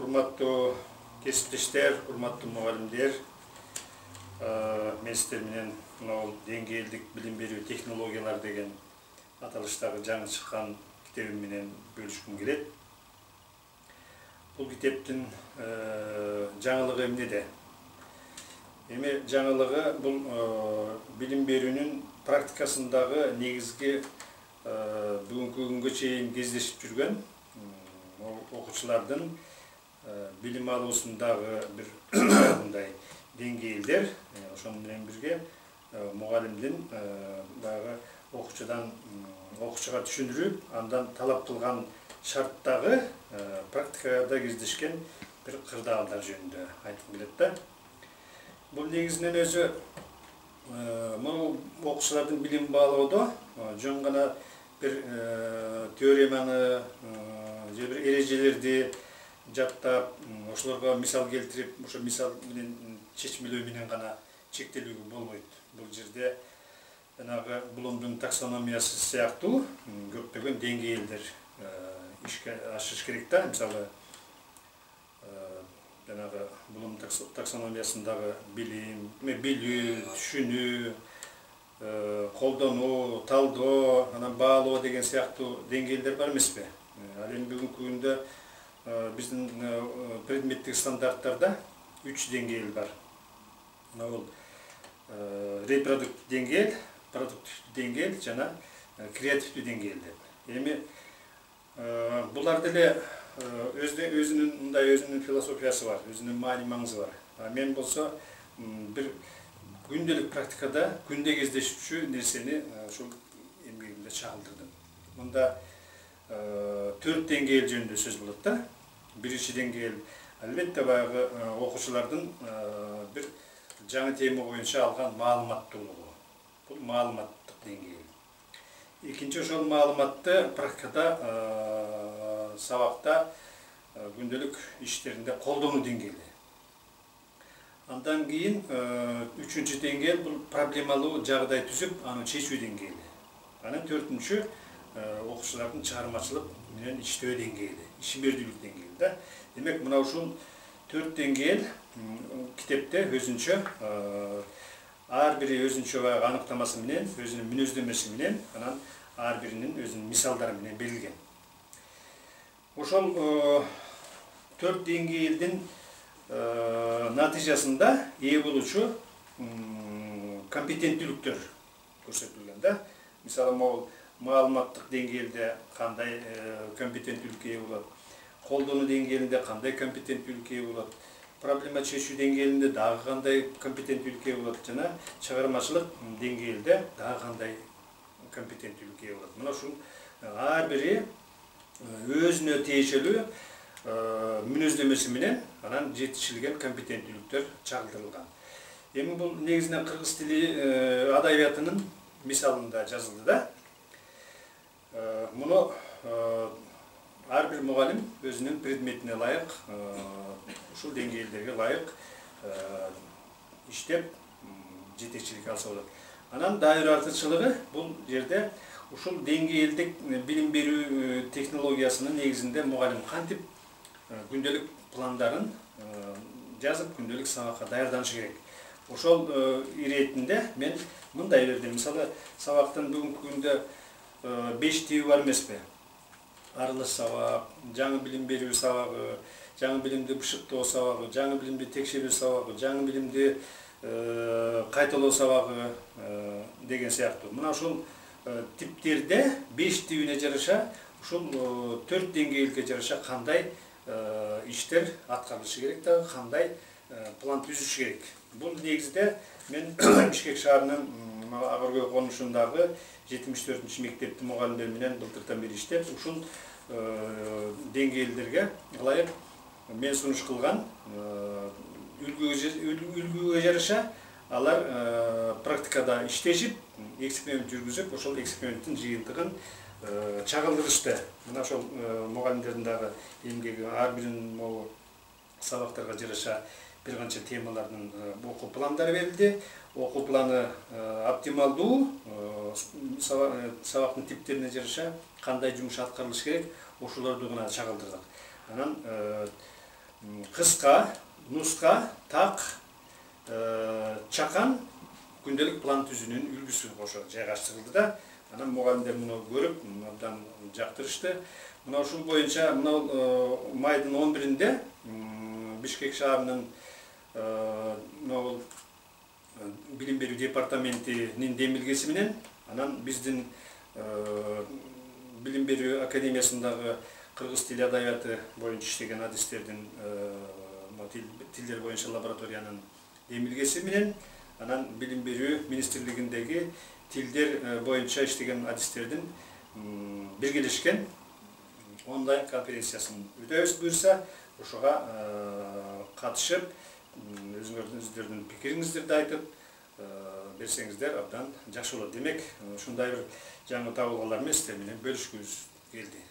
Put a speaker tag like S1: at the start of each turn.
S1: Урматтуу кесиптештер, урматтуу мугалимдер, мен сиздер менен деңгээлдик билим берүү технологиялар деген аталыштагы жаңы чыккан китебим менен бөлүшкүм келет. Бул китептин жаңылыгы эмнеде? Эми жаңылыгы бул билим берүүнүн практикасындагы негизги бүгүнкү күнгө чейин кездешип жүргөн окуучулардын билим алуусундагы бир мындай деңгээлдер, ошону менен бирге мугалимдин баягы окуучуга түшүндүрүп, андан талап кылган шарттагы практикада кездешкен бир кырдаалдар жөнүндө айткым келет да. Бул негизинен өзү могу окуучулардын билим баалоодо жөн гана бир теореманы же бир эрежелерди жаттап, ошолорго мисал келтирип, ошо мисал менен чечмелөө менен гана чектелүүгө болбойт. Бул жерде жанагы Блумдун таксономиясы сыяктуу көптөгөн деңгээлдер ишке ашыш керек да. Мисалы, жанагы Блум таксономиясындагы билим, билүү, түшүнүү, колдонуу, талдоо, анан баалоо деген сыяктуу деңгээлдер бар эмеспи? Ал эми бүгүнкү күндө биздин предметтик стандарттарда 3 деңгээл бар. Бул репродуктив деңгээл, продуктивдүү деңгээл жана креативдүү деңгээл деп. Эми булар деле өзүнүн мындай өзүнүн философиясы бар, өзүнүн маани маңызы бар. Мен болсо бир күндөлүк практикада күндө кездешүүчү нерсени ушул эмгегимде чагылдырдым. Мында 4 деңгээл жөнүндө сөз болот да. Биринчи деңгээл албетте баягы окуучулардын бир жаңы тема боюнча алган маалыматтуулугу. Бул маалыматтык деңгээл. Экинчи ошол маалыматты практикада, сабакта, күндөлүк иштеринде колдонуу деңгээли. Андан кийин үчүнчү деңгээл бул проблемалуу жагдай түзүп, аны чечүү деңгээли. Анан төртүнчү окуучулардын чыгармачылык менен иштөө деңгээли, ишмердүүлүк деңгээли да. Демек, мына ушул 4 деңгээл китепте өзүнчө ар бири өзүнчө аныктамасы менен, өзүнүн мүнөздөмөсү менен, анан ар биринин өзүнүн мисалдары менен берилген. Ошол 4 деңгээлдин натыйжасында ээ болуучу компетенттүүлүктөр көрсөтүлгөн да. Мисалы, могул маалыматтык деңгээлде кандай компетенттүүлүккө ээ болот, колдонуу деңгээлинде кандай компетенттүүлүккө ээ болот, проблема чечүү деңгээлинде дагы кандай компетенттүүлүккө ээ болот жана чыгармачылык деңгээлде дагы кандай компетенттүүлүккө ээ болот. Мына ушул ар бири өзүнө тиешелүү мүнөздөмөсү менен анан жетишилген компетенттүүлүктөр чагылдырылган. Эми бул негизинен кыргыз тили адабиятынын мисалында жазылды да. Муну ар бир мугалим өзүнүн предметине ылайык, ушул деңгээлдерге ылайык иштеп жетекчилик алса болот. Анан дайыр артычылыгы бул жерде ушул деңгээлдик билим берүү технологиясынын негизинде мугалим кантип күндөлүк пландарын жазып, күндөлүк сабакка даярданышы керек. Ошол иретинде мен мындай бердим. Мисалы, сабактын бүгүнкү күндө 5 тиби бар эмеспи? Аралаш сабак, жаңы билим берүү сабагы, жаңы билимди бышыктоо сабагы, жаңы билимди текшерүү сабагы, жаңы билимди кайталоо сабагы деген сыяктуу. Мына ушул типтерде 5 тибине жараша, ушул 4 деңгээлге жараша кандай иштер аткарылышы керек да, кандай план түзүш керек. Бул негизде мен Бишкек шаарынын Ак Өргөй конушундагы 74-чү мектептин мугалимдери менен былтыртан бери иштеп, ушул деңгээлдерге ылайык мен сунуш кылган үлгүгө жараша алар практикада иштешип, эксперимент жүргүзүп, ошол эксперименттин жыйынтыгын чагылдырышты. Мына ошол мугалимдердин дагы эмгеги ар биринин могу сабактарга жараша бир канча темалардын окуу пландары берилди. Окуу планы оптималдуу, сабактын типтерине жараша кандай жумуш аткарылыш керек, ошолорду гана чагылдырдык. Анан кыска, нуска, так, чакан күнделик план түзүүнүн үлгүсү ошо жайгаштырылды да. Анан мугалимдер муну көрүп, абдан жактырышты. Мына ушул боюнча майдын 11-inde Бишкек шаарынын билим берүү департаментинин демилгеси менен анан биздин билим берүү академиясындагы кыргыз тили адабияты боюнча иштеген адистердин тилдер боюнча лабораториянын демилгеси менен анан билим берүү министрлигиндеги тилдер боюнча иштеген адистердин биргелешкен онлайн конференциясын өтөбүз буюрса, ошого катышып, өздөрүнүн пикириңиздерди айтып берсеңиздер абдан жакшы болот. Демек, ушундай бир жаңы табылгалар менен сиздер менен бөлүшкүбүз келди.